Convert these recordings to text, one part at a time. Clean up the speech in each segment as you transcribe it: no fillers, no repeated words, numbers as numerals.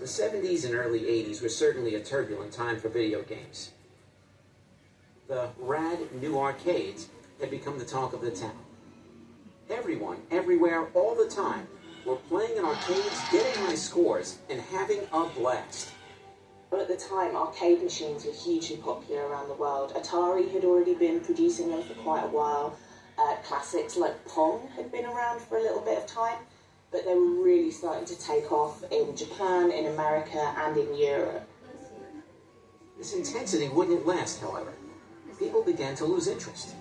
The 70s and early 80s were certainly a turbulent time for video games. The rad new arcades had become the talk of the town. Everyone, everywhere, all the time, were playing in arcades, getting high scores, and having a blast. At the time, arcade machines were hugely popular around the world. Atari had already been producing them for quite a while. Classics like Pong had been around for a little bit of time, but they were really starting to take off in Japan, in America, and in Europe. This intensity wouldn't last, however. People began to lose interest.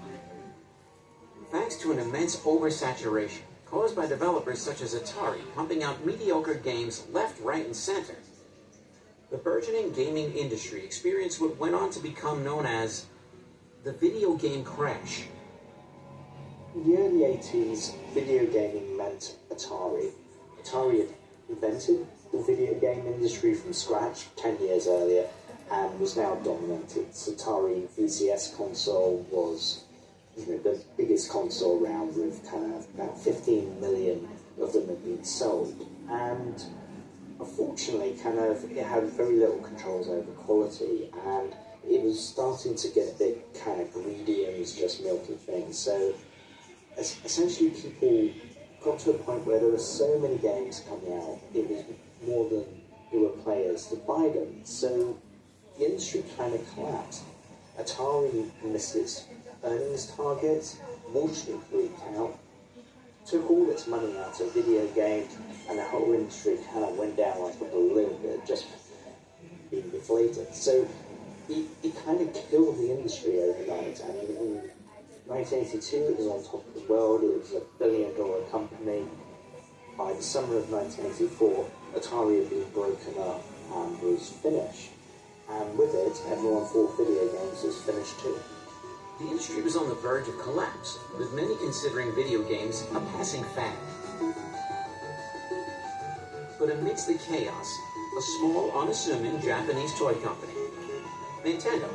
Thanks to an immense oversaturation caused by developers such as Atari pumping out mediocre games left, right, and center, the burgeoning gaming industry experienced what went on to become known as the video game crash. In the early 80s, video gaming meant Atari. Atari had invented the video game industry from scratch 10 years earlier and was now dominant. Its Atari VCS console was the biggest console around, with kind of about 15 million of them had been sold. And unfortunately, it had very little controls over quality, and it was starting to get a bit kind of greedy and was just milking things. So essentially, people got to a point where there were so many games coming out, it was more than there were players to buy them. So the industry kind of collapsed. Atari missed its earnings targets, Wall Street freaked out, took all its money out of video games, and the whole industry kind of went down like a balloon that had just been deflated. So it kind of killed the industry overnight, and in 1982 it was on top of the world, it was a billion-dollar company. By the summer of 1984, Atari had been broken up and was finished. And with it, everyone thought video games was finished too. The industry was on the verge of collapse, with many considering video games a passing fad. But amidst the chaos, a small, unassuming Japanese toy company, Nintendo,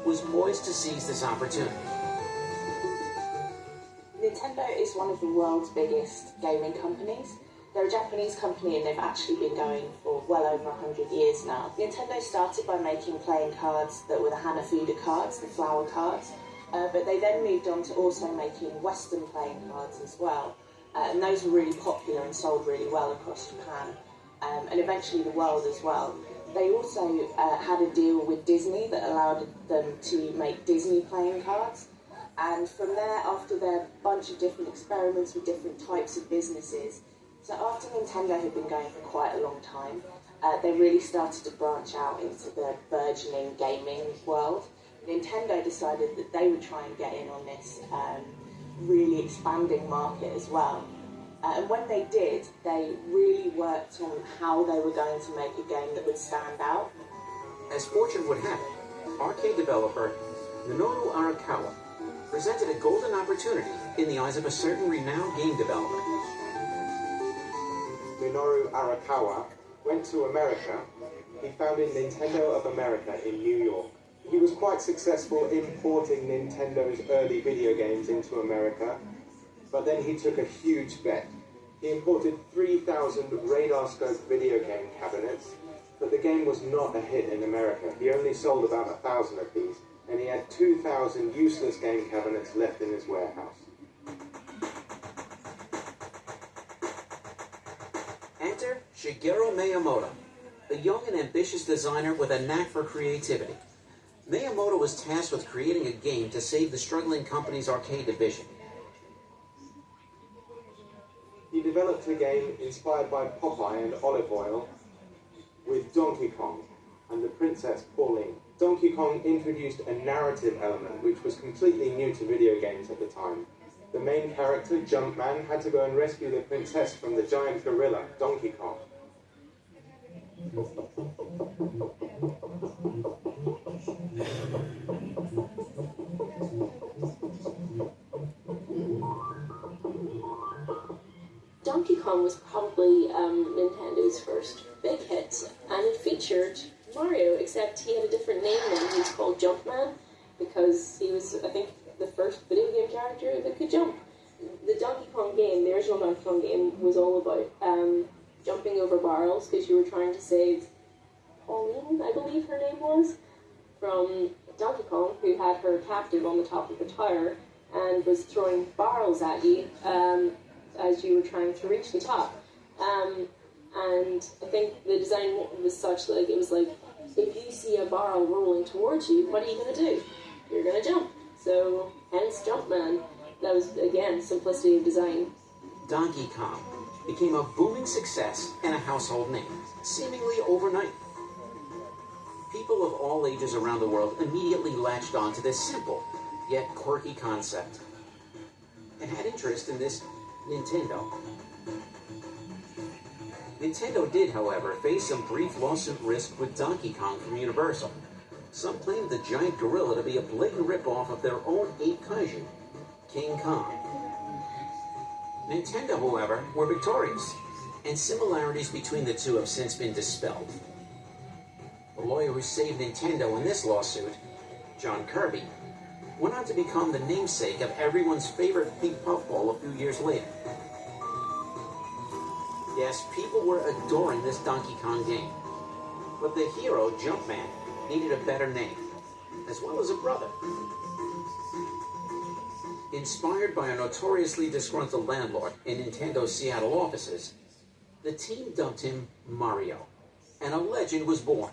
was poised to seize this opportunity. Nintendo is one of the world's biggest gaming companies. They're a Japanese company and they've actually been going for well over 100 years now. Nintendo started by making playing cards that were the Hanafuda cards, the flower cards, but they then moved on to also making Western playing cards as well. And those were really popular and sold really well across Japan, and eventually the world as well. They also had a deal with Disney that allowed them to make Disney playing cards. And from there, after their bunch of different experiments with different types of businesses, so after Nintendo had been going for quite a long time, they really started to branch out into the burgeoning gaming world. Nintendo decided that they would try and get in on this really expanding market as well. And when they did, they really worked on how they were going to make a game that would stand out. As fortune would have it, arcade developer Minoru Arakawa presented a golden opportunity in the eyes of a certain renowned game developer. Minoru Arakawa went to America. He founded Nintendo of America in New York. He was quite successful importing Nintendo's early video games into America, but then he took a huge bet. He imported 3,000 radar-scope video game cabinets, but the game was not a hit in America. He only sold about 1,000 of these, and he had 2,000 useless game cabinets left in his warehouse. Enter Shigeru Miyamoto, a young and ambitious designer with a knack for creativity. Miyamoto was tasked with creating a game to save the struggling company's arcade division. He developed a game inspired by Popeye and olive oil with Donkey Kong and the Princess Pauline. Donkey Kong introduced a narrative element which was completely new to video games at the time. The main character, Jumpman, had to go and rescue the princess from the giant gorilla, Donkey Kong. Donkey Kong was probably Nintendo's first big hit, and it featured Mario, except he had a different name then. He was called Jumpman, because he was, I think, the first video game character that could jump. The Donkey Kong game, the original Donkey Kong game, was all about jumping over barrels because you were trying to save Pauline, I believe her name was, from Donkey Kong, who had her captive on the top of the tower and was throwing barrels at you as you were trying to reach the top. And I think the design was such, like, it was like, if you see a barrel rolling towards you, what are you going to do? You're going to jump. So, hence Jumpman. That was, again, simplicity of design. Donkey Kong became a booming success and a household name, seemingly overnight. People of all ages around the world immediately latched on to this simple, yet quirky concept, and had interest in this Nintendo. Nintendo did, however, face some brief lawsuit risk with Donkey Kong from Universal. Some claimed the giant gorilla to be a blatant ripoff of their own ape kaiju, King Kong. Nintendo, however, were victorious, and similarities between the two have since been dispelled. The lawyer who saved Nintendo in this lawsuit, John Kirby, went on to become the namesake of everyone's favorite pink puffball a few years later. Yes, people were adoring this Donkey Kong game, but the hero, Jumpman, needed a better name, as well as a brother. Inspired by a notoriously disgruntled landlord in Nintendo's Seattle offices, the team dubbed him Mario, and a legend was born.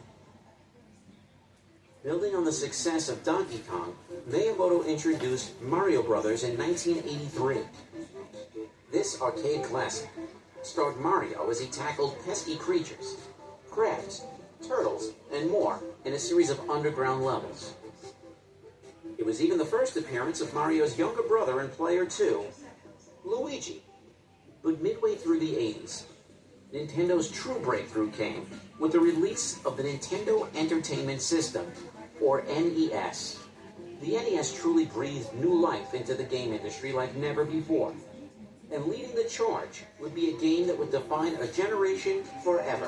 Building on the success of Donkey Kong, Miyamoto introduced Mario Brothers in 1983. This arcade classic starred Mario as he tackled pesky creatures, crabs, turtles, and more in a series of underground levels. It was even the first appearance of Mario's younger brother in Player 2, Luigi. But midway through the 80s, Nintendo's true breakthrough came with the release of the Nintendo Entertainment System, or NES. The NES truly breathed new life into the game industry like never before. And leading the charge would be a game that would define a generation forever.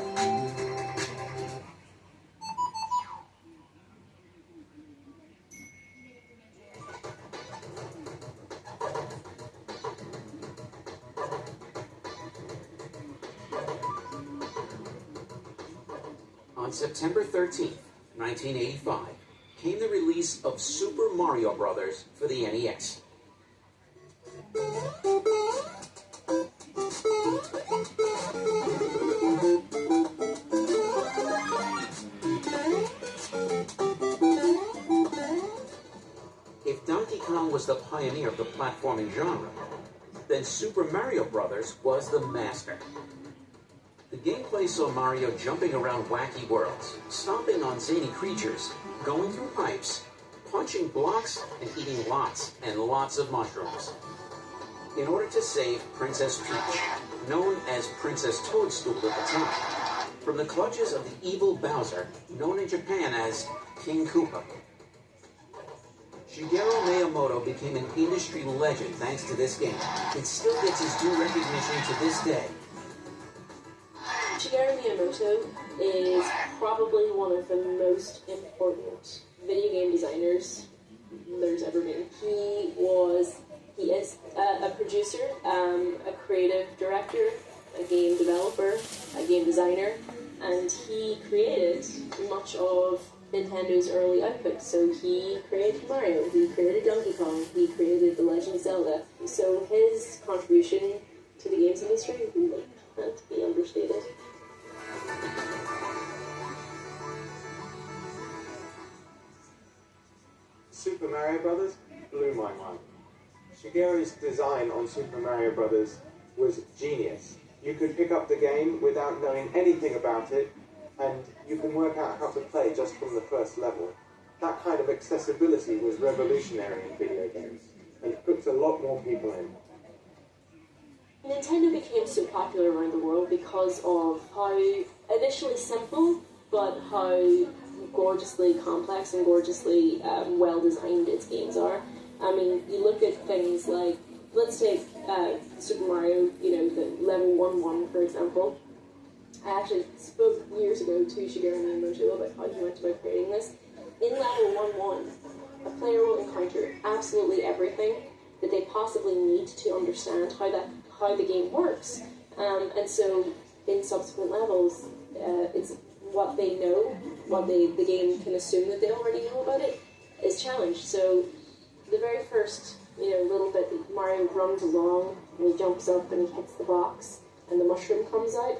On September 13th, 1985, came the release of Super Mario Bros. For the NES. If Donkey Kong was the pioneer of the platforming genre, then Super Mario Bros. Was the master. The gameplay saw Mario jumping around wacky worlds, stomping on zany creatures, going through pipes, punching blocks, and eating lots and lots of mushrooms. In order to save Princess Peach, known as Princess Toadstool at the time, from the clutches of the evil Bowser, known in Japan as King Koopa. Shigeru Miyamoto became an industry legend thanks to this game, and still gets his due recognition to this day. Shigeru Miyamoto is probably one of the most important video game designers there's ever been. He is a producer, a creative director, a game developer, a game designer, and he created much of Nintendo's early output. So he created Mario, he created Donkey Kong, he created The Legend of Zelda. So his contribution to the games industry really can't be understated. Super Mario Brothers blew my mind. Shigeru's design on Super Mario Brothers was genius. You could pick up the game without knowing anything about it, and you can work out how to play just from the first level. That kind of accessibility was revolutionary in video games, and hooked a lot more people in. Nintendo became so popular around the world because of how initially simple, but how gorgeously complex and gorgeously well-designed its games are. I mean, you look at things like, let's take Super Mario, the level 1-1, for example. I actually spoke years ago to Shigeru Miyamoto about how he went about creating this. In level 1-1, a player will encounter absolutely everything that they possibly need to understand how the game works. And so in subsequent levels, it's what they know, what the game can assume that they already know about it, is challenged. So the very first, little bit that Mario runs along and he jumps up and he hits the box and the mushroom comes out,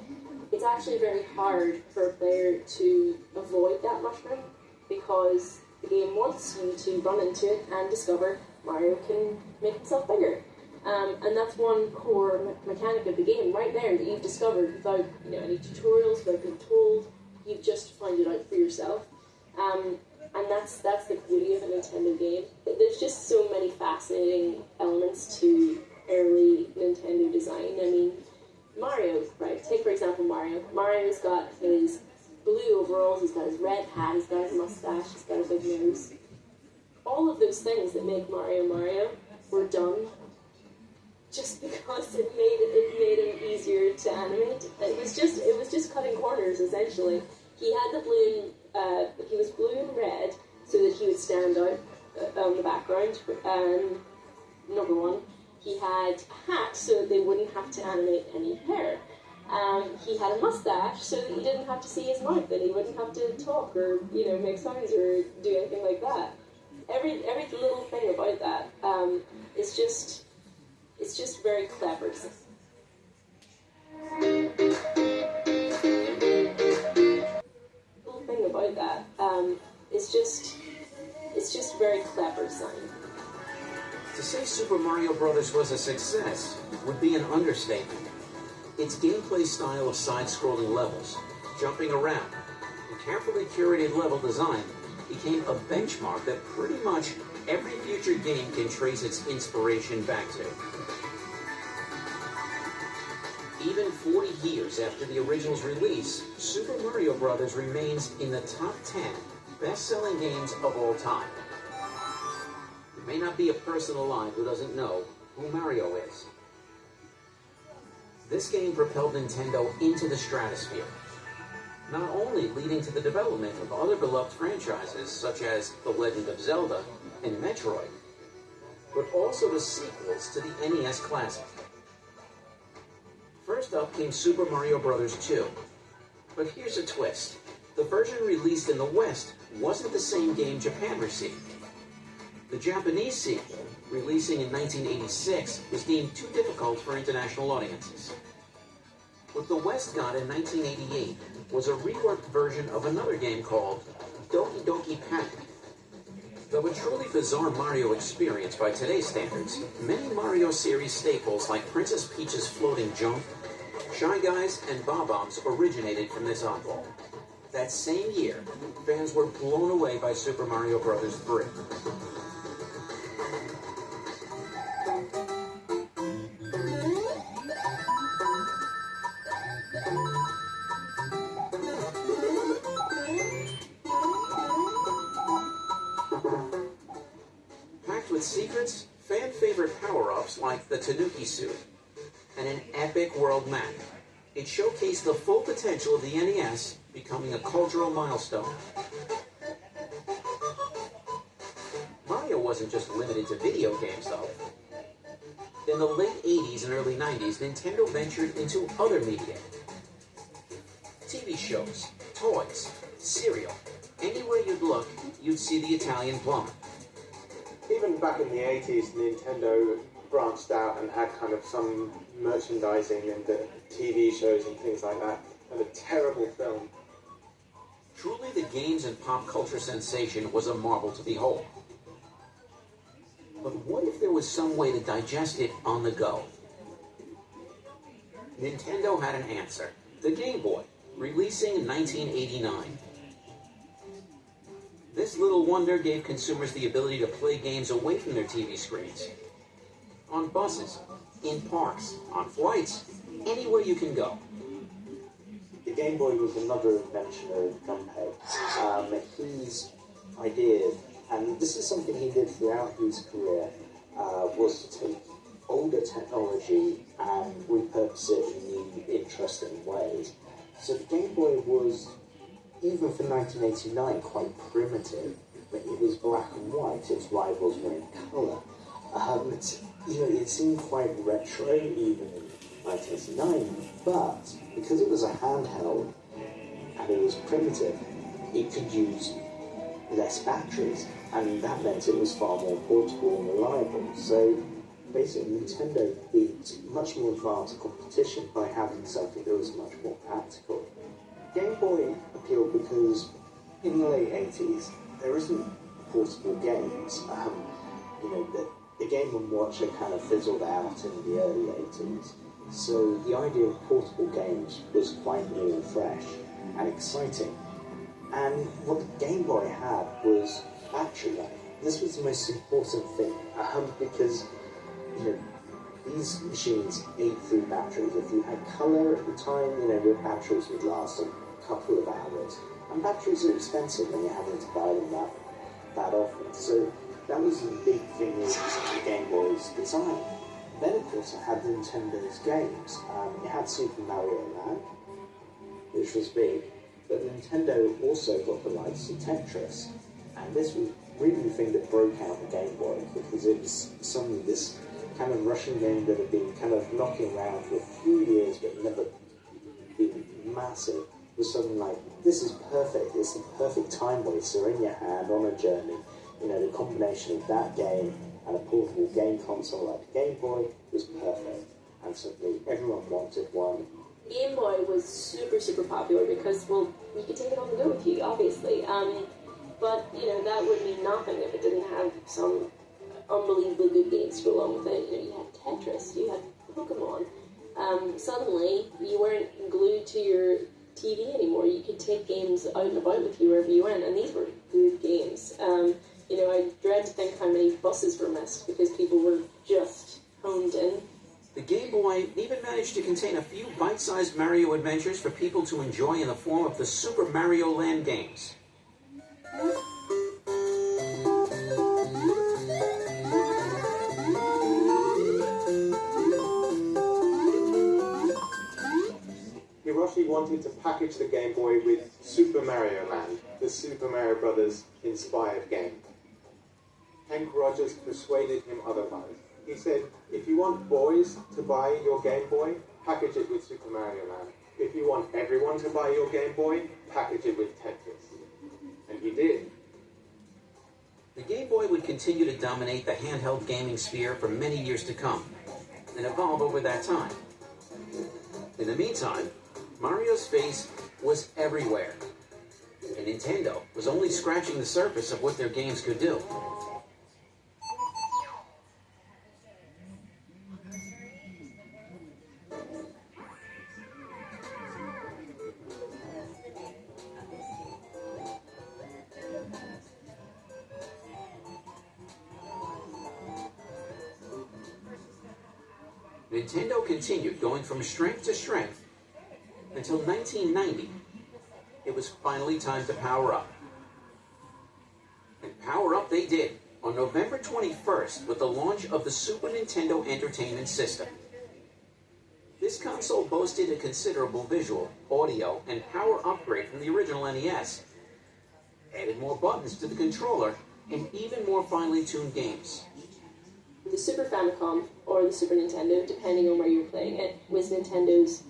it's actually very hard for a player to avoid that mushroom because the game wants you to run into it and discover Mario can make himself bigger. And that's one core mechanic of the game right there that you've discovered without any tutorials, without being told. You've just found it out for yourself. And that's the beauty of a Nintendo game. There's just so many fascinating elements to early Nintendo design. I mean, Mario, right? Take, for example, Mario. Mario's got his blue overalls, he's got his red hat, he's got his mustache, he's got a big nose. All of those things that make Mario Mario were done just because it made him easier to animate. It was just cutting corners, essentially. He had the balloon, he was blue and red so that he would stand out on the background. Number one, he had a hat so that they wouldn't have to animate any hair. He had a mustache so that you didn't have to see his mouth and he wouldn't have to talk or make sounds or do anything like that. Every little thing about that is just very clever. Little thing about that it's just very clever design. To say Super Mario Bros. Was a success would be an understatement. Its gameplay style of side-scrolling levels, jumping around, and carefully curated level design became a benchmark that pretty much every future game can trace its inspiration back to. Even 40 years after the original's release, Super Mario Bros. Remains in the top 10 best-selling games of all time. There may not be a person alive who doesn't know who Mario is. This game propelled Nintendo into the stratosphere, not only leading to the development of other beloved franchises such as The Legend of Zelda and Metroid, but also the sequels to the NES Classic. First up came Super Mario Bros. 2. But here's a twist. The version released in the West wasn't the same game Japan received. The Japanese sequel, releasing in 1986, was deemed too difficult for international audiences. What the West got in 1988 was a reworked version of another game called Doki Doki Panic. Though a truly bizarre Mario experience by today's standards, many Mario series staples like Princess Peach's floating jump, Shy Guys, and Bob-ombs originated from this oddball. That same year, fans were blown away by Super Mario Bros. 3. Packed with secrets, fan-favorite power-ups like the Tanuki suit, and an epic world map. It showcased the full potential of the NES, becoming a cultural milestone. Mario wasn't just limited to video games, though. In the late 80s and early 90s, Nintendo ventured into other media. TV shows, toys, cereal. Anywhere you'd look, you'd see the Italian plumber. Even back in the 80s, Nintendo branched out and had kind of some merchandising and the TV shows and things like that, and a terrible film. Truly, the games and pop culture sensation was a marvel to behold. But what if there was some way to digest it on the go? Nintendo had an answer. The Game Boy, releasing in 1989. This little wonder gave consumers the ability to play games away from their TV screens. On buses, in parks, on flights, anywhere you can go. The Game Boy was another invention of Gunpei. His idea, and this is something he did throughout his career, was to take older technology and repurpose it in new, interesting ways. So the Game Boy was, even for 1989, quite primitive, but it was black and white. Its rivals were in colour. It seemed quite retro even in 1989, But because it was a handheld and it was primitive, it could use less batteries, and that meant it was far more portable and reliable. So basically Nintendo beat much more advanced competition by having something that was much more practical. Game Boy appealed because in the late 80s there isn't portable games. The Game & Watch had kind of fizzled out in the early 80s. So the idea of portable games was quite new and fresh and exciting. And what the Game Boy had was battery life. This was the most important thing, because these machines ate through batteries. If you had colour at the time, your batteries would last a couple of hours. And batteries are expensive when you're having to buy them that often. So that was the big thing with the Game Boy's design. Then, of course, it had Nintendo's games. It had Super Mario Land, which was big, but Nintendo also got the rights to Tetris. And this was really the thing that broke out the Game Boy, because it was suddenly this kind of Russian game that had been kind of knocking around for a few years but never been massive, was suddenly like, this is perfect, it's the perfect time waster in your hand on a journey. The combination of that game and a portable game console like the Game Boy was perfect, and suddenly everyone wanted one. Game Boy was super, super popular because, well, you could take it on the go with you, obviously. But, that would mean nothing if it didn't have some unbelievably good games to go along with it. You had Tetris, you had Pokemon. Suddenly, you weren't glued to your TV anymore. You could take games out and about with you wherever you went, and these were good games. I dread to think how many buses were missed because people were just honed in. The Game Boy even managed to contain a few bite-sized Mario adventures for people to enjoy in the form of the Super Mario Land games. Hiroshi wanted to package the Game Boy with Super Mario Land, the Super Mario Brothers inspired game. Hank Rogers persuaded him otherwise. He said, if you want boys to buy your Game Boy, package it with Super Mario Land. If you want everyone to buy your Game Boy, package it with Tetris. And he did. The Game Boy would continue to dominate the handheld gaming sphere for many years to come, and evolve over that time. In the meantime, Mario's face was everywhere, and Nintendo was only scratching the surface of what their games could do. Nintendo continued going from strength to strength until 1990. It was finally time to power up. And power up they did on November 21st with the launch of the Super Nintendo Entertainment System. This console boasted a considerable visual, audio, and power upgrade from the original NES, added more buttons to the controller, and even more finely tuned games. The Super Famicom, or the Super Nintendo, depending on where you were playing it, was Nintendo's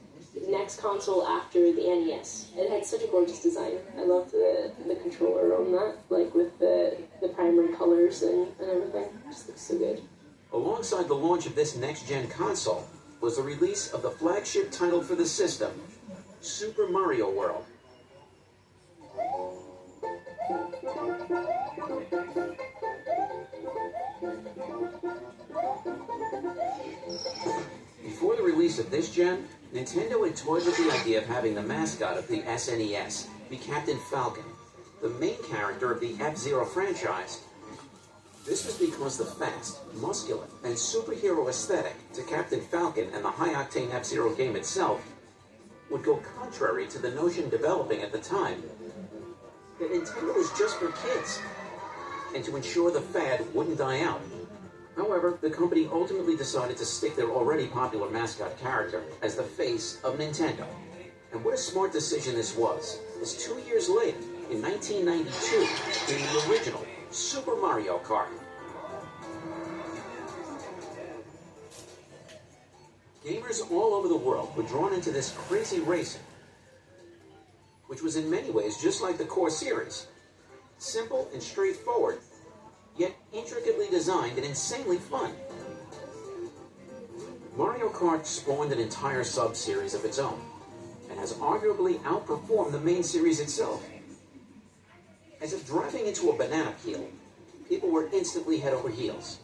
next console after the NES. It had such a gorgeous design. I loved the controller on that, like with the primary colors and everything. It just looks so good. Alongside the launch of this next-gen console was the release of the flagship title for the system, Super Mario World. Before the release of this gen, Nintendo had toyed with the idea of having the mascot of the SNES be Captain Falcon, the main character of the F-Zero franchise. This was because the fast, muscular, and superhero aesthetic to Captain Falcon and the high-octane F-Zero game itself would go contrary to the notion developing at the time that Nintendo was just for kids, and to ensure the fad wouldn't die out. However, the company ultimately decided to stick their already popular mascot character as the face of Nintendo. And what a smart decision this was, as 2 years later, in 1992, came the original Super Mario Kart. Gamers all over the world were drawn into this crazy racing, which was in many ways just like the core series. Simple and straightforward, yet intricately designed and insanely fun. Mario Kart spawned an entire sub-series of its own, and has arguably outperformed the main series itself. As if driving into a banana peel, people were instantly head over heels.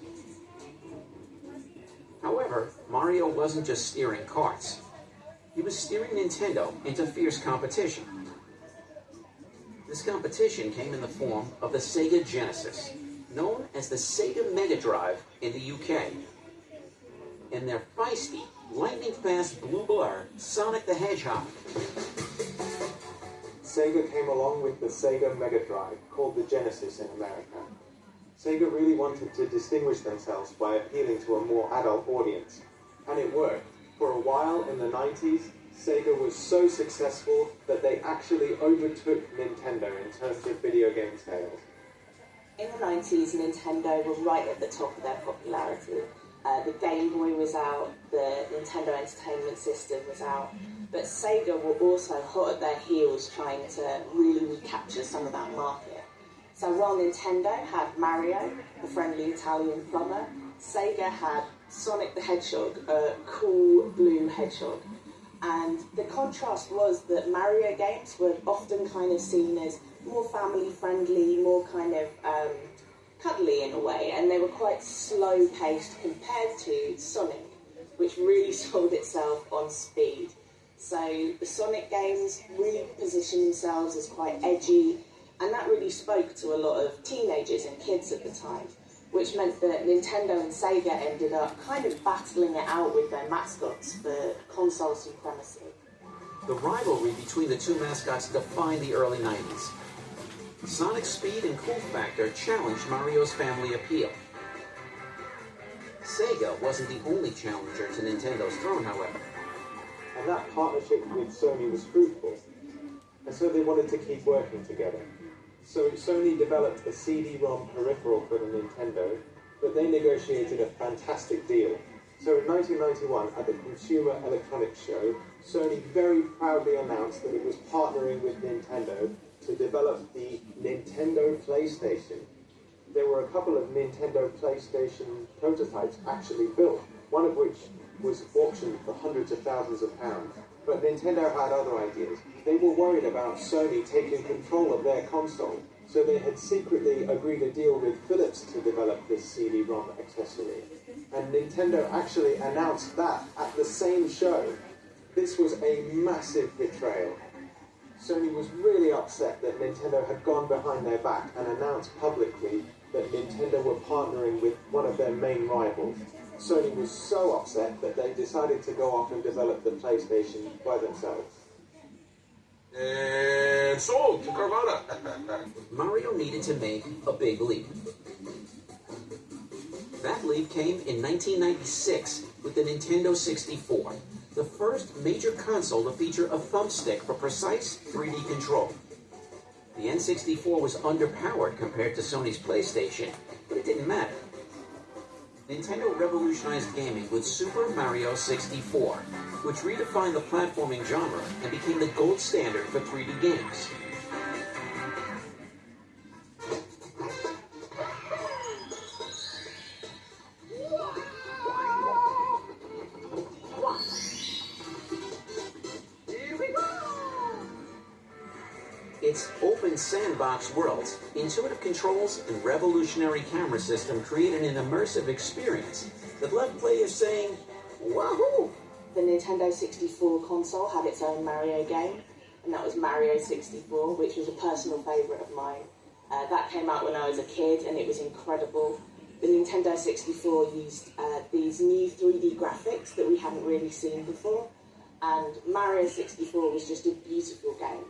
However, Mario wasn't just steering karts. He was steering Nintendo into fierce competition. This competition came in the form of the Sega Genesis, known as the Sega Mega Drive in the UK, and their feisty, lightning-fast blue blur, Sonic the Hedgehog. Sega came along with the Sega Mega Drive, called the Genesis in America. Sega really wanted to distinguish themselves by appealing to a more adult audience, and it worked. For a while in the 90s, Sega was so successful that they actually overtook Nintendo in terms of video game sales. In the 90s, Nintendo was right at the top of their popularity. The Game Boy was out, the Nintendo Entertainment System was out, but Sega were also hot at their heels trying to really recapture some of that market. So while Nintendo had Mario, the friendly Italian plumber, Sega had Sonic the Hedgehog, a cool blue hedgehog. And the contrast was that Mario games were often kind of seen as more family-friendly, more kind of cuddly in a way, and they were quite slow-paced compared to Sonic, which really sold itself on speed. So the Sonic games really positioned themselves as quite edgy, and that really spoke to a lot of teenagers and kids at the time, which meant that Nintendo and Sega ended up kind of battling it out with their mascots for console supremacy. The rivalry between the two mascots defined the early 90s. Sonic's speed and cool factor challenged Mario's family appeal. Sega wasn't the only challenger to Nintendo's throne, however. And that partnership with Sony was fruitful, and so they wanted to keep working together. So Sony developed a CD-ROM peripheral for the Nintendo, but they negotiated a fantastic deal. So in 1991, at the Consumer Electronics Show, Sony very proudly announced that it was partnering with Nintendo to develop the Nintendo PlayStation. There were a couple of Nintendo PlayStation prototypes actually built, one of which was auctioned for hundreds of thousands of pounds. But Nintendo had other ideas. They were worried about Sony taking control of their console, so they had secretly agreed a deal with Philips to develop this CD-ROM accessory. And Nintendo actually announced that at the same show. This was a massive betrayal. Sony was really upset that Nintendo had gone behind their back and announced publicly that Nintendo were partnering with one of their main rivals. Sony was so upset that they decided to go off and develop the PlayStation by themselves. And sold to Carvana. Mario needed to make a big leap. That leap came in 1996 with the Nintendo 64, the first major console to feature a thumbstick for precise 3D control. The N64 was underpowered compared to Sony's PlayStation, but it didn't matter. Nintendo revolutionized gaming with Super Mario 64, which redefined the platforming genre and became the gold standard for 3D games. Its open sandbox worlds, intuitive controls, and revolutionary camera system created an immersive experience that left players saying, "Wahoo!" The Nintendo 64 console had its own Mario game, and that was Mario 64, which was a personal favourite of mine. That came out when I was a kid, and it was incredible. The Nintendo 64 used these new 3D graphics that we hadn't really seen before, and Mario 64 was just a beautiful game.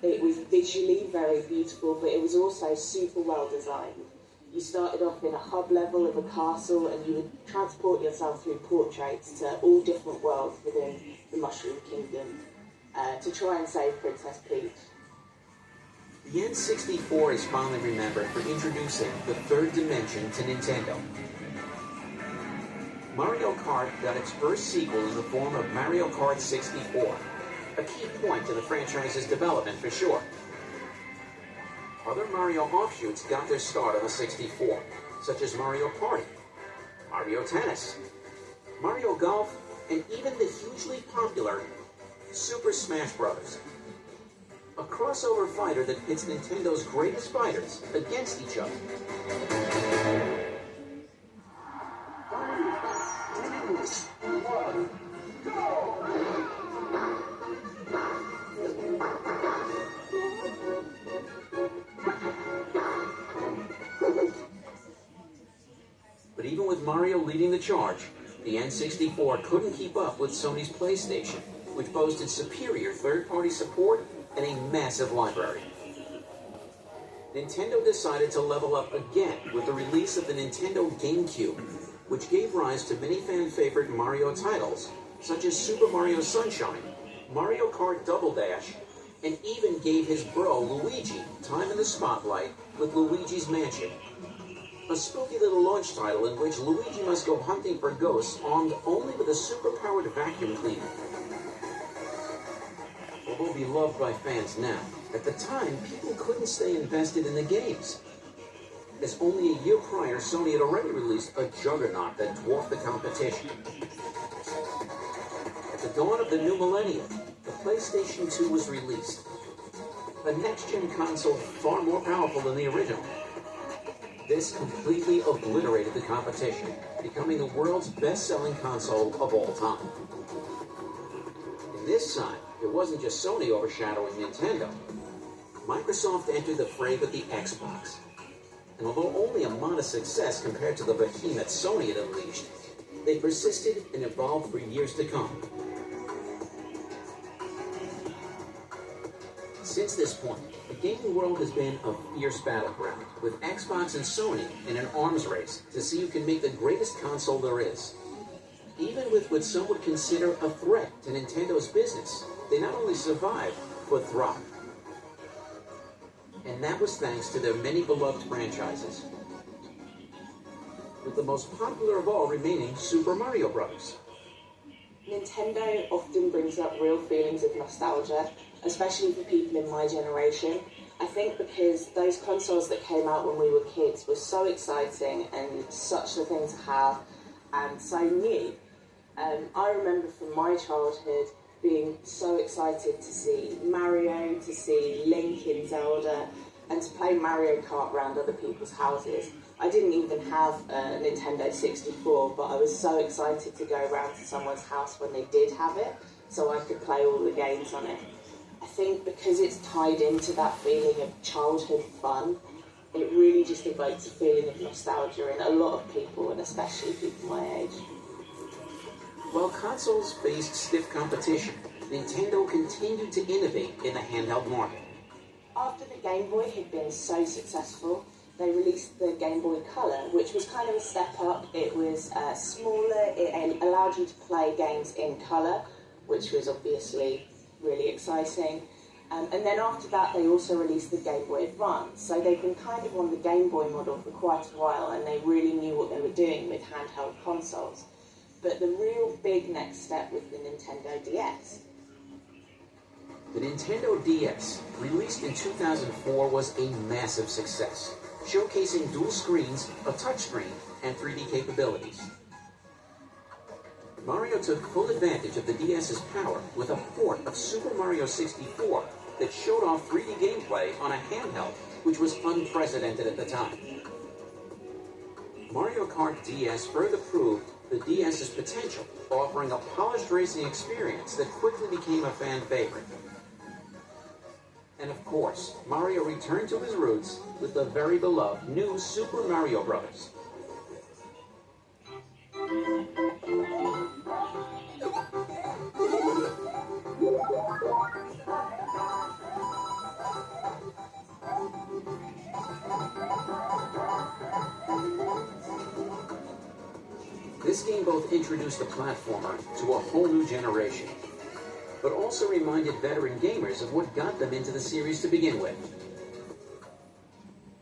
It was visually very beautiful, but it was also super well designed. You started off in a hub level of a castle, and you would transport yourself through portraits to all different worlds within the Mushroom Kingdom to try and save Princess Peach. The N64 is fondly remembered for introducing the third dimension to Nintendo. Mario Kart got its first sequel in the form of Mario Kart 64, a key point to the franchise's development for sure. Other Mario offshoots got their start on the 64, such as Mario Party, Mario Tennis, Mario Golf, and even the hugely popular Super Smash Bros., a crossover fighter that pits Nintendo's greatest fighters against each other. But even with Mario leading the charge, the N64 couldn't keep up with Sony's PlayStation, which boasted superior third-party support and a massive library. Nintendo decided to level up again with the release of the Nintendo GameCube, which gave rise to many fan-favorite Mario titles, such as Super Mario Sunshine, Mario Kart Double Dash, and even gave his bro Luigi time in the spotlight with Luigi's Mansion, a spooky little launch title in which Luigi must go hunting for ghosts armed only with a super-powered vacuum cleaner. Although beloved by fans now, at the time people couldn't stay invested in the games, as only a year prior Sony had already released a juggernaut that dwarfed the competition. At the dawn of the new millennium, the PlayStation 2 was released, a next-gen console far more powerful than the original. This completely obliterated the competition, becoming the world's best-selling console of all time. And this time, it wasn't just Sony overshadowing Nintendo. Microsoft entered the fray with the Xbox. And although only a modest success compared to the behemoth Sony had unleashed, they persisted and evolved for years to come. Since this point, the gaming world has been a fierce battleground, with Xbox and Sony in an arms race to see who can make the greatest console there is. Even with what some would consider a threat to Nintendo's business, they not only survived, but thrived. And that was thanks to their many beloved franchises, with the most popular of all remaining Super Mario Bros. Nintendo often brings up real feelings of nostalgia, especially for people in my generation. I think because those consoles that came out when we were kids were so exciting and such a thing to have and so new. I remember from my childhood being so excited to see Mario, to see Link in Zelda, and to play Mario Kart around other people's houses. I didn't even have a Nintendo 64, but I was so excited to go around to someone's house when they did have it, so I could play all the games on it. I think because it's tied into that feeling of childhood fun, it really just evokes a feeling of nostalgia in a lot of people, and especially people my age. While consoles faced stiff competition, Nintendo continued to innovate in the handheld market. After the Game Boy had been so successful, they released the Game Boy Color, which was kind of a step up. It was smaller, it allowed you to play games in colour, which was obviously really exciting. And then after that, they also released the Game Boy Advance. So they've been kind of on the Game Boy model for quite a while, and they really knew what they were doing with handheld consoles. But the real big next step was the Nintendo DS. The Nintendo DS, released in 2004, was a massive success, showcasing dual screens, a touchscreen, and 3D capabilities. Mario took full advantage of the DS's power with a port of Super Mario 64 that showed off 3D gameplay on a handheld, which was unprecedented at the time. Mario Kart DS further proved the DS's potential, offering a polished racing experience that quickly became a fan favorite. And of course, Mario returned to his roots with the very beloved new Super Mario Bros. This game both introduced the platformer to a whole new generation, but also reminded veteran gamers of what got them into the series to begin with.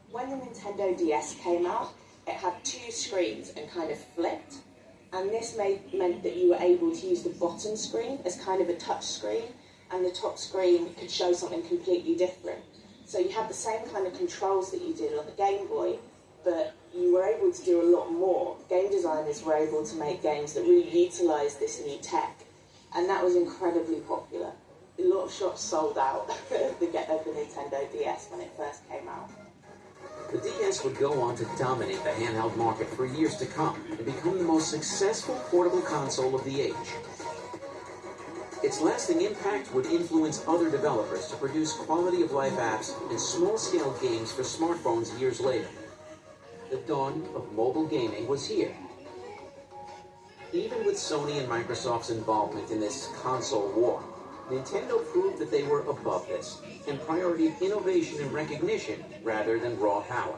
When the Nintendo DS came out, it had two screens and kind of flipped. And this meant that you were able to use the bottom screen as kind of a touch screen, and the top screen could show something completely different. So you had the same kind of controls that you did on the Game Boy, but you were able to do a lot more. Game designers were able to make games that really utilised this new tech, and that was incredibly popular. A lot of shops sold out of the Nintendo DS when it first came out. The DS would go on to dominate the handheld market for years to come and become the most successful portable console of the age. Its lasting impact would influence other developers to produce quality-of-life apps and small-scale games for smartphones years later. The dawn of mobile gaming was here. Even with Sony and Microsoft's involvement in this console war, Nintendo proved that they were above this and prioritized innovation and recognition rather than raw power.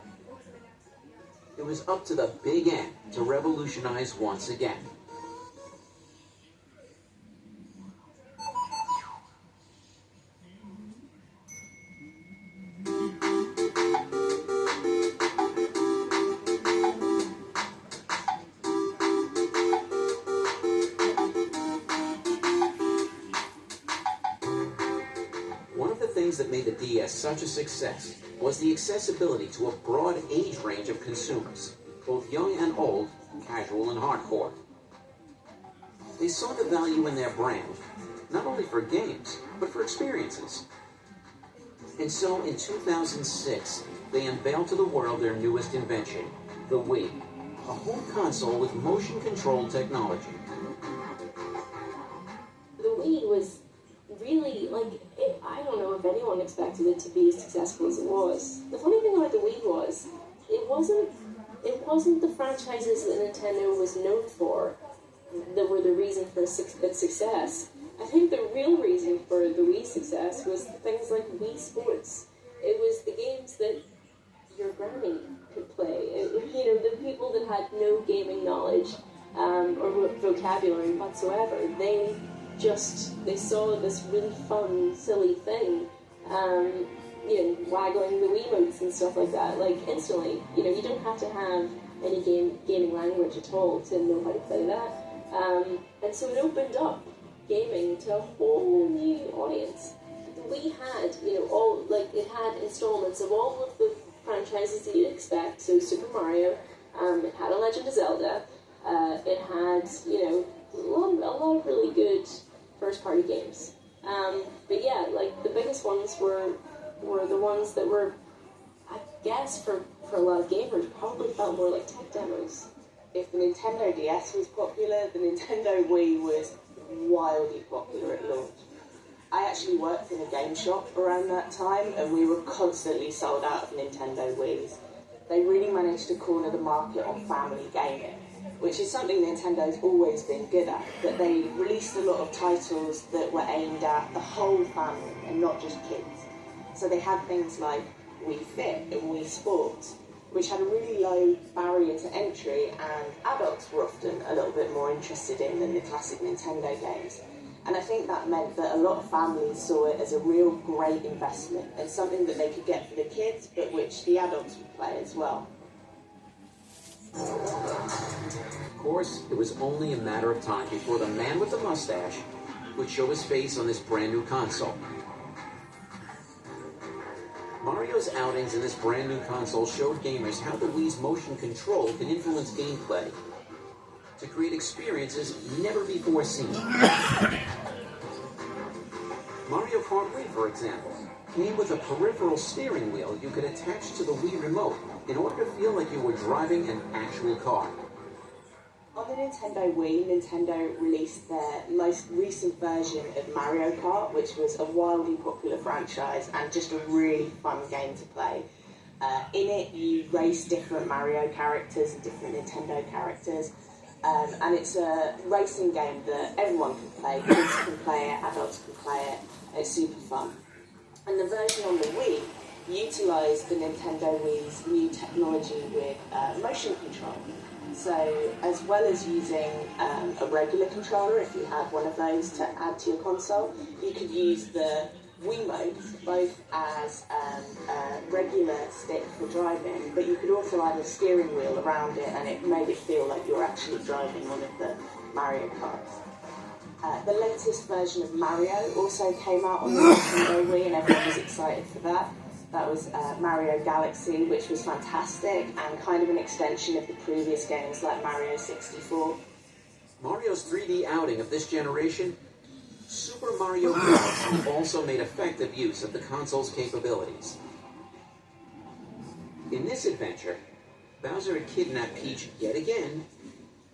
It was up to the big N to revolutionize once again. That made the DS such a success was the accessibility to a broad age range of consumers, both young and old, casual and hardcore. They saw the value in their brand, not only for games, but for experiences. And so in 2006, they unveiled to the world their newest invention, the Wii, a home console with motion control technology. The Wii was really, I don't know if anyone expected it to be as successful as it was. The funny thing about the Wii was, it wasn't the franchises that Nintendo was known for that were the reason for its success. I think the real reason for the Wii success was things like Wii Sports. It was the games that your granny could play. The people that had no gaming knowledge or vocabulary whatsoever, they saw this really fun, silly thing, waggling the Wiimotes and stuff like that, instantly. You don't have to have any gaming language at all to know how to play that. And so it opened up gaming to a whole new audience. We had, it had installments of all of the franchises that you'd expect. So Super Mario, it had a Legend of Zelda, it had, a lot of really good first-party games. But yeah, the biggest ones were the ones that were, I guess, for a lot of gamers, probably felt more like tech demos. If the Nintendo DS was popular, the Nintendo Wii was wildly popular at launch. I actually worked in a game shop around that time, and we were constantly sold out of Nintendo Wiis. They really managed to corner the market on family gaming, which is something Nintendo's always been good at, but they released a lot of titles that were aimed at the whole family and not just kids. So they had things like Wii Fit and Wii Sports, which had a really low barrier to entry, and adults were often a little bit more interested in than the classic Nintendo games. And I think that meant that a lot of families saw it as a real great investment and something that they could get for the kids, but which the adults would play as well. Of course, it was only a matter of time before the man with the mustache would show his face on this brand new console. Mario's outings in this brand new console showed gamers how the Wii's motion control can influence gameplay to create experiences never before seen. Mario Kart Wii, for example, came with a peripheral steering wheel you could attach to the Wii remote in order to feel like you were driving an actual car. On the Nintendo Wii, Nintendo released their most recent version of Mario Kart, which was a wildly popular franchise and just a really fun game to play. In it, you race different Mario characters and different Nintendo characters, and it's a racing game that everyone can play. Kids can play it, adults can play it. It's super fun. And the version on the Wii utilised the Nintendo Wii's new technology with motion control. So as well as using a regular controller, if you had one of those to add to your console, you could use the Wiimote, both as a regular stick for driving, but you could also add a steering wheel around it, and it made it feel like you're actually driving one of the Mario Karts. The latest version of Mario also came out on the Nintendo Wii, and everyone was excited for that. That was Mario Galaxy, which was fantastic and kind of an extension of the previous games like Mario 64. Mario's 3D outing of this generation, Super Mario Galaxy also made effective use of the console's capabilities. In this adventure, Bowser had kidnapped Peach yet again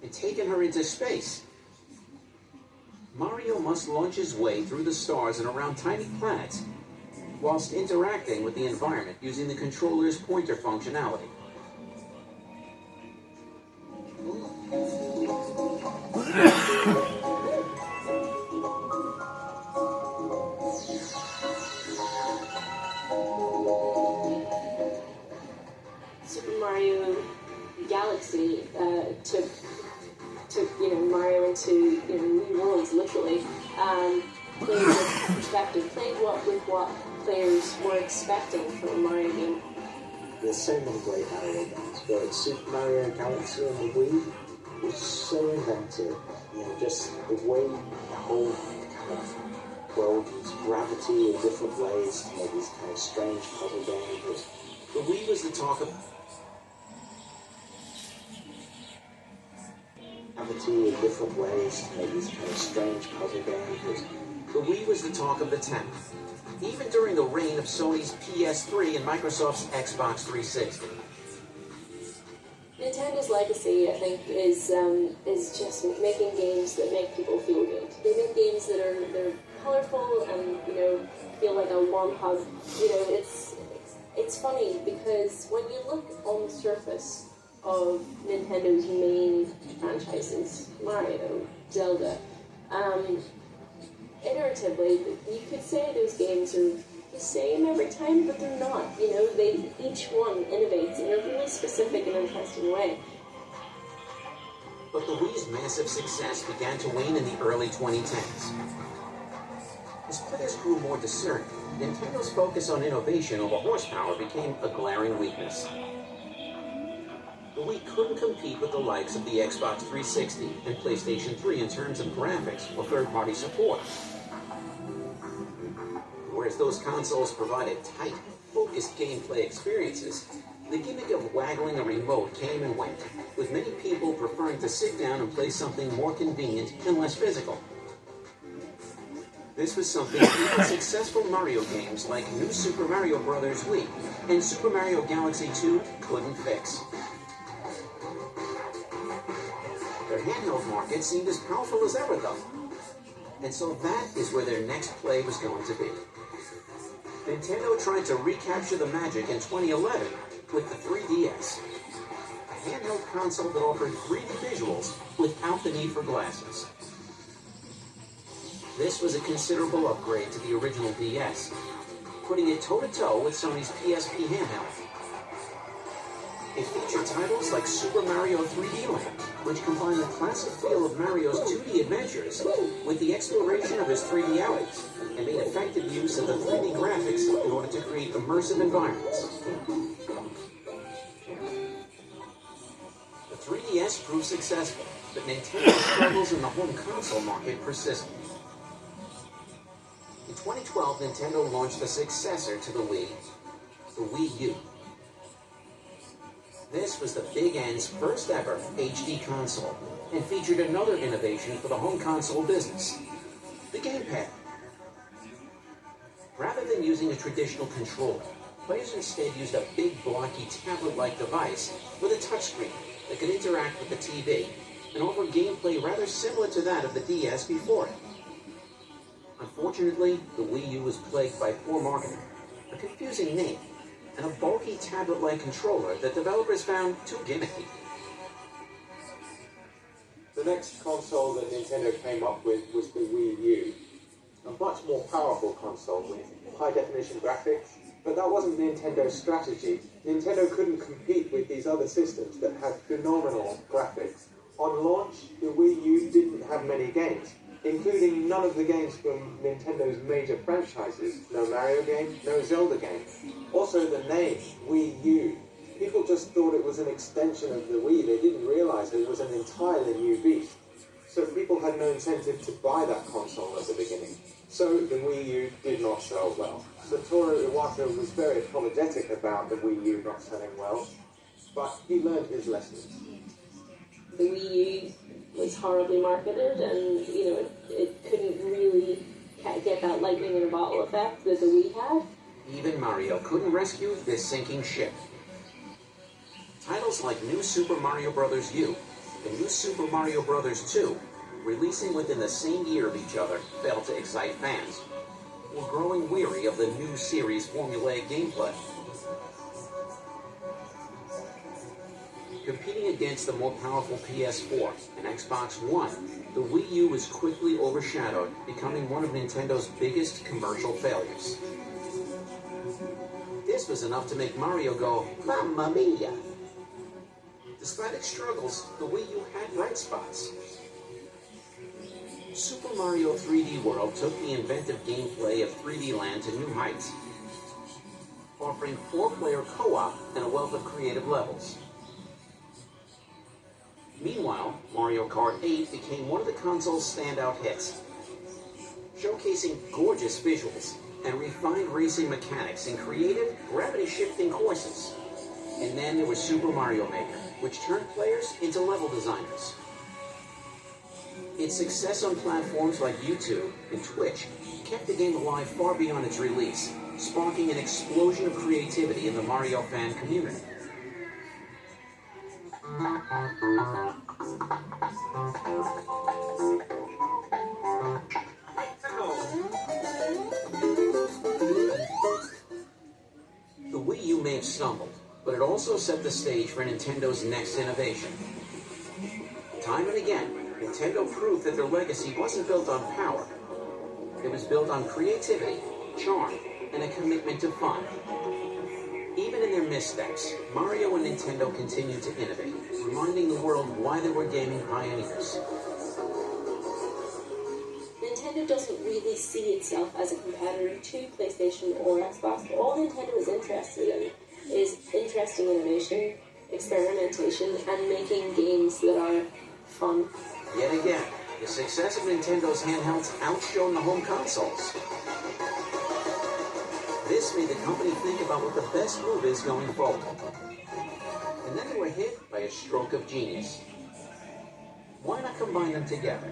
and taken her into space. Mario must launch his way through the stars and around tiny planets, whilst interacting with the environment using the controller's pointer functionality. Super Mario Galaxy took Mario into new worlds, literally. Played with perspective, played with what players were expecting from a Mario game. There's so many great Mario games, but Super Mario Galaxy on the Wii was so inventive. Just the way the whole kind of world used gravity in different ways to make these kind of strange puzzle games. The Wii was the talk of Gravity in different ways to make these kind of strange puzzle games. The Wii was the talk of the town, even during the reign of Sony's PS3 and Microsoft's Xbox 360. Nintendo legacy, I think, is just making games that make people feel good. They make games that they're colorful and feel like a warm hug. It's funny because when you look on the surface of Nintendo's main franchises, Mario, Zelda, iteratively, you could say those games are the same every time, but they're not. Each one innovates in a really specific and interesting way. But the Wii's massive success began to wane in the early 2010s. As players grew more discerning, Nintendo's focus on innovation over horsepower became a glaring weakness. The Wii couldn't compete with the likes of the Xbox 360 and PlayStation 3 in terms of graphics or third-party support. Whereas those consoles provided tight, focused gameplay experiences, the gimmick of waggling a remote came and went, with many people preferring to sit down and play something more convenient and less physical. This was something even successful Mario games like New Super Mario Bros. Wii and Super Mario Galaxy 2 couldn't fix. Their handheld market seemed as powerful as ever, though. And so that is where their next play was going to be. Nintendo tried to recapture the magic in 2011 with the 3DS, a handheld console that offered 3D visuals without the need for glasses. This was a considerable upgrade to the original DS, putting it toe-to-toe with Sony's PSP handheld. It featured titles like Super Mario 3D Land, which combined the classic feel of Mario's 2D adventures with the exploration of his 3D outings, and made effective use of the 3D graphics in order to create immersive environments. The 3DS proved successful, but Nintendo's struggles in the home console market persisted. In 2012, Nintendo launched the successor to the Wii, the Wii U. This was the Big N's first ever HD console, and featured another innovation for the home console business, the gamepad. Rather than using a traditional controller, players instead used a big blocky tablet-like device with a touchscreen that could interact with the TV and offer gameplay rather similar to that of the DS before it. Unfortunately, the Wii U was plagued by poor marketing, a confusing name, and a bulky tablet-like controller that developers found too gimmicky. The next console that Nintendo came up with was the Wii U, a much more powerful console with high-definition graphics, but that wasn't Nintendo's strategy. Nintendo couldn't compete with these other systems that had phenomenal graphics. On launch, the Wii U didn't have many games. including none of the games from Nintendo's major franchises. No Mario game, no Zelda game. Also the name, Wii U. People just thought it was an extension of the Wii. They didn't realize it was an entirely new beast. So people had no incentive to buy that console at the beginning. So the Wii U did not sell well. Satoru Iwata was very apologetic about the Wii U not selling well, but he learned his lessons. The Wii U was horribly marketed, and it couldn't really get that lightning in a bottle effect that the Wii had. Even Mario couldn't rescue this sinking ship. Titles like New Super Mario Bros. U and New Super Mario Bros. 2, releasing within the same year of each other, failed to excite fans. We're growing weary of the new series' formulaic gameplay. Competing against the more powerful PS4 and Xbox One, the Wii U was quickly overshadowed, becoming one of Nintendo's biggest commercial failures. This was enough to make Mario go, Mamma Mia! Despite its struggles, the Wii U had bright spots. Super Mario 3D World took the inventive gameplay of 3D Land to new heights, offering 4-player co-op and a wealth of creative levels. Meanwhile, Mario Kart 8 became one of the console's standout hits, showcasing gorgeous visuals and refined racing mechanics in creative, gravity-shifting courses. And then there was Super Mario Maker, which turned players into level designers. Its success on platforms like YouTube and Twitch kept the game alive far beyond its release, sparking an explosion of creativity in the Mario fan community. The Wii U may have stumbled, but it also set the stage for Nintendo's next innovation. Time and again, Nintendo proved that their legacy wasn't built on power. It was built on creativity, charm, and a commitment to fun. Even in their missteps, Mario and Nintendo continued to innovate, reminding the world why they were gaming pioneers. Nintendo doesn't really see itself as a competitor to PlayStation or Xbox. All Nintendo is interested in is interesting innovation, experimentation, and making games that are fun. Yet again, the success of Nintendo's handhelds outshone the home consoles. This made the company think about what the best move is going forward. And then they were hit by a stroke of genius. Why not combine them together?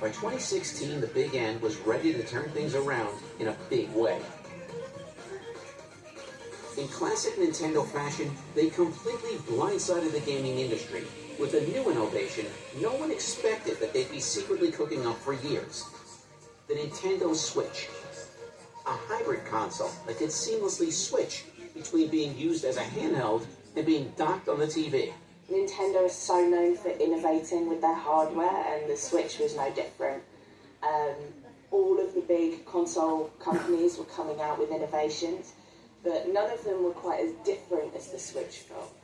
By 2016, the Big N was ready to turn things around in a big way. In classic Nintendo fashion, they completely blindsided the gaming industry with a new innovation no one expected that they'd be secretly cooking up for years. The Nintendo Switch. A hybrid console that could seamlessly switch between being used as a handheld and being docked on the TV. Nintendo is so known for innovating with their hardware, and the Switch was no different. All of the big console companies were coming out with innovations, but none of them were quite as different as the Switch felt.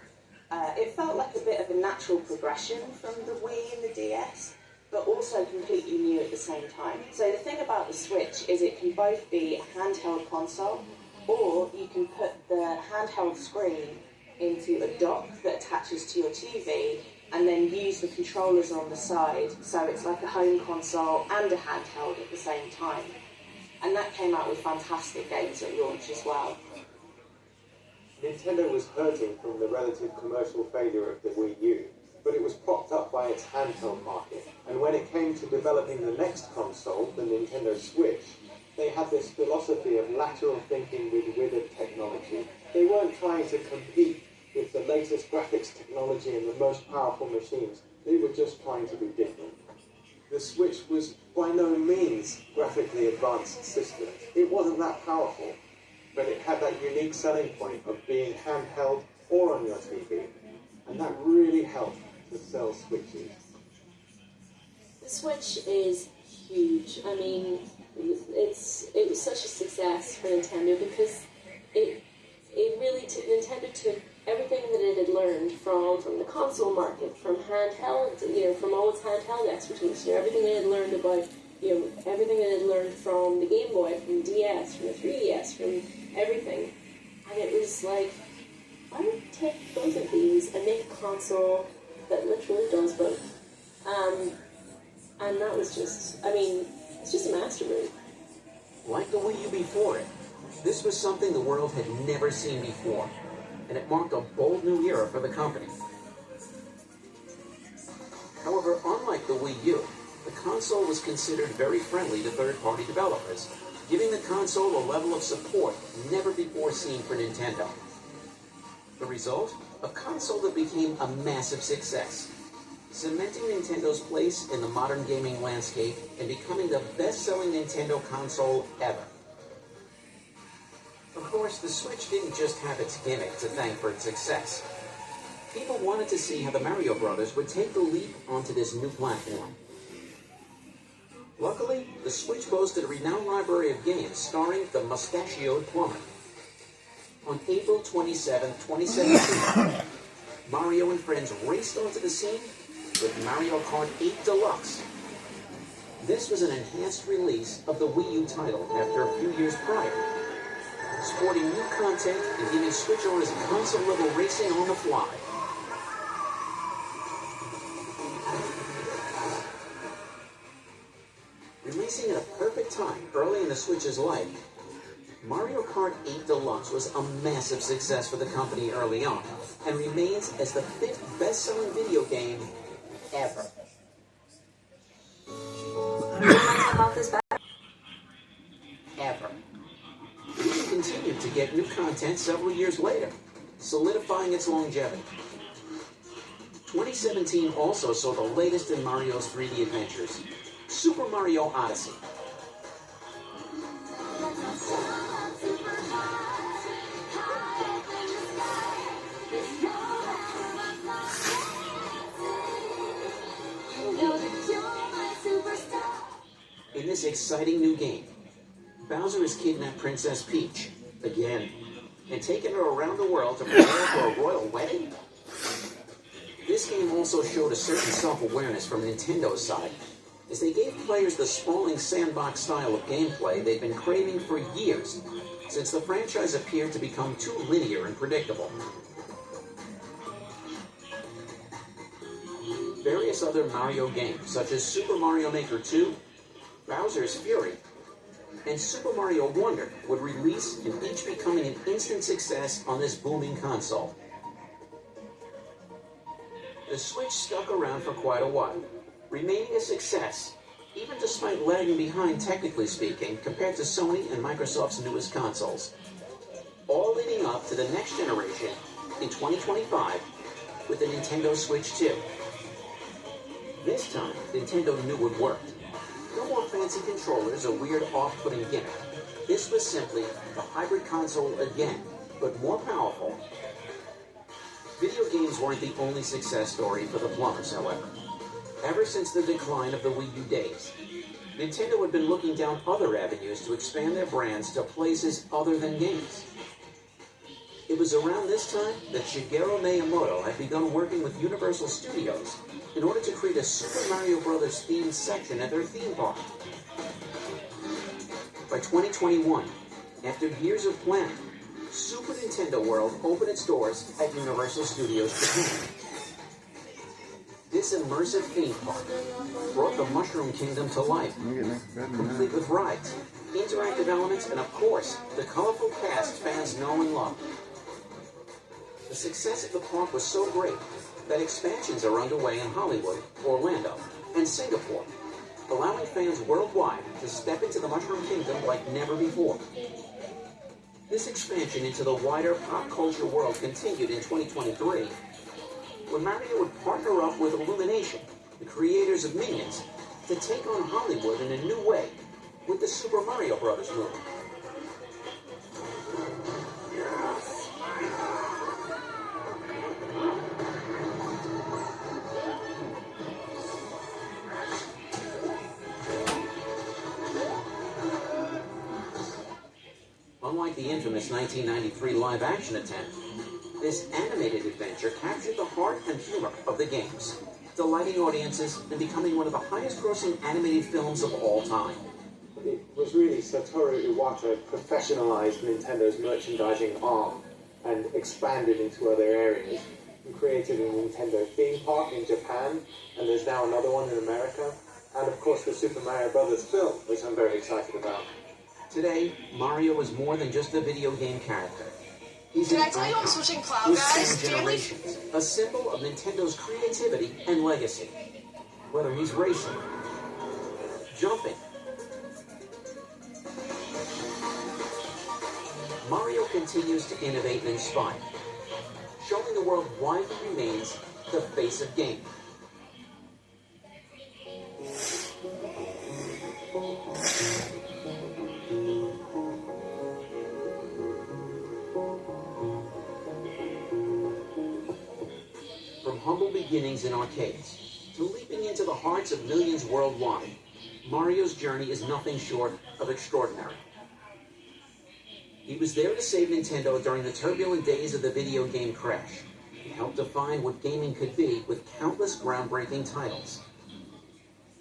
It felt like a bit of a natural progression from the Wii and the DS, but also completely new at the same time. So the thing about the Switch is it can both be a handheld console, or you can put the handheld screen into a dock that attaches to your TV and then use the controllers on the side, so it's like a home console and a handheld at the same time. And that came out with fantastic games at launch as well. Nintendo was hurting from the relative commercial failure of the Wii U, but it was propped up by its handheld market. And when it came to developing the next console, the Nintendo Switch, they had this philosophy of lateral thinking with withered technology. They weren't trying to compete with the latest graphics technology and the most powerful machines. They were just trying to be different. The Switch was by no means graphically advanced system. It wasn't that powerful, but it had that unique selling point of being handheld or on your TV, and that really helped to sell Switches? The Switch is huge. I mean, it was such a success for Nintendo because it really Nintendo took everything that it had learned from the console market, from handheld, from all its handheld expertise, everything it had learned about, everything it had learned from the Game Boy, from the DS, from the 3DS, from everything, and it was like, I would take both of these and make a console that literally does both. And that was just, it's just a master move. Like the Wii U before it, this was something the world had never seen before, and it marked a bold new era for the company. However, unlike the Wii U, the console was considered very friendly to third-party developers, giving the console a level of support never before seen for Nintendo. The result? A console that became a massive success, cementing Nintendo's place in the modern gaming landscape and becoming the best-selling Nintendo console ever. Of course, the Switch didn't just have its gimmick to thank for its success. People wanted to see how the Mario Brothers would take the leap onto this new platform. Luckily, the Switch boasted a renowned library of games starring the mustachioed plumber. On April 27, 2017, Mario and friends raced onto the scene with Mario Kart 8 Deluxe. This was an enhanced release of the Wii U title after a few years prior, sporting new content and giving Switch owners console-level racing on the fly. Releasing at a perfect time early in the Switch's life, Mario Kart 8 Deluxe was a massive success for the company early on, and remains as the 5th best-selling video game ever. Ever. It continued to get new content several years later, solidifying its longevity. 2017 also saw the latest in Mario's 3D adventures, Super Mario Odyssey. In this exciting new game, Bowser has kidnapped Princess Peach, again, and taken her around the world to prepare for a royal wedding? This game also showed a certain self-awareness from Nintendo's side, as they gave players the sprawling sandbox style of gameplay they've been craving for years, since the franchise appeared to become too linear and predictable. Various other Mario games, such as Super Mario Maker 2, Bowser's Fury, and Super Mario Wonder would release, and each becoming an instant success on this booming console. The Switch stuck around for quite a while, remaining a success, even despite lagging behind technically speaking compared to Sony and Microsoft's newest consoles. All leading up to the next generation in 2025 with the Nintendo Switch 2. This time, Nintendo knew it worked. No more fancy controllers or weird off-putting gimmick. This was simply the hybrid console again, but more powerful. Video games weren't the only success story for the plumbers, however. Ever since the decline of the Wii U days, Nintendo had been looking down other avenues to expand their brands to places other than games. It was around this time that Shigeru Miyamoto had begun working with Universal Studios in order to create a Super Mario Bros. Themed section at their theme park. By 2021, after years of planning, Super Nintendo World opened its doors at Universal Studios Japan. This immersive theme park brought the Mushroom Kingdom to life, complete with rides, interactive elements, and of course, the colorful cast fans know and love. The success of the park was so great that expansions are underway in Hollywood, Orlando, and Singapore, allowing fans worldwide to step into the Mushroom Kingdom like never before. This expansion into the wider pop culture world continued in 2023, when Mario would partner up with Illumination, the creators of Minions, to take on Hollywood in a new way with the Super Mario Bros. Movie. Unlike the infamous 1993 live-action attempt, this animated adventure captured the heart and humor of the games, delighting audiences and becoming one of the highest-grossing animated films of all time. It was really Satoru Iwata professionalized Nintendo's merchandising arm and expanded into other areas. He created a Nintendo theme park in Japan, and there's now another one in America, and of course the Super Mario Brothers film, which I'm very excited about. Today, Mario is more than just a video game character. He's Did an I tell you I'm icon switching cloud, who guys? spanned Damn it. generations, a symbol of Nintendo's creativity and legacy. Whether he's racing, jumping, Mario continues to innovate and inspire, showing the world why he remains the face of gaming. From humble beginnings in arcades to leaping into the hearts of millions worldwide, Mario's journey is nothing short of extraordinary. He was there to save Nintendo during the turbulent days of the video game crash. He helped define what gaming could be with countless groundbreaking titles.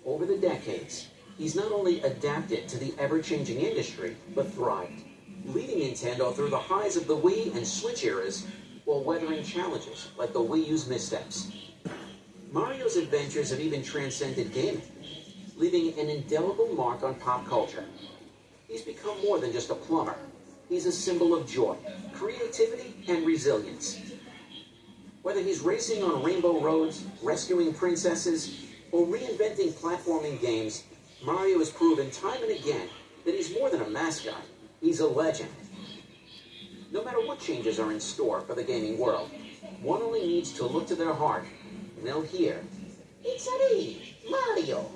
Over the decades, he's not only adapted to the ever-changing industry, but thrived, leading Nintendo through the highs of the Wii and Switch eras while weathering challenges like the Wii U's missteps. Mario's adventures have even transcended gaming, leaving an indelible mark on pop culture. He's become more than just a plumber. He's a symbol of joy, creativity, and resilience. Whether he's racing on rainbow roads, rescuing princesses, or reinventing platforming games, Mario has proven time and again that he's more than a mascot. He's a legend. No matter what changes are in store for the gaming world, one only needs to look to their heart, and they'll hear, "It's me, Mario."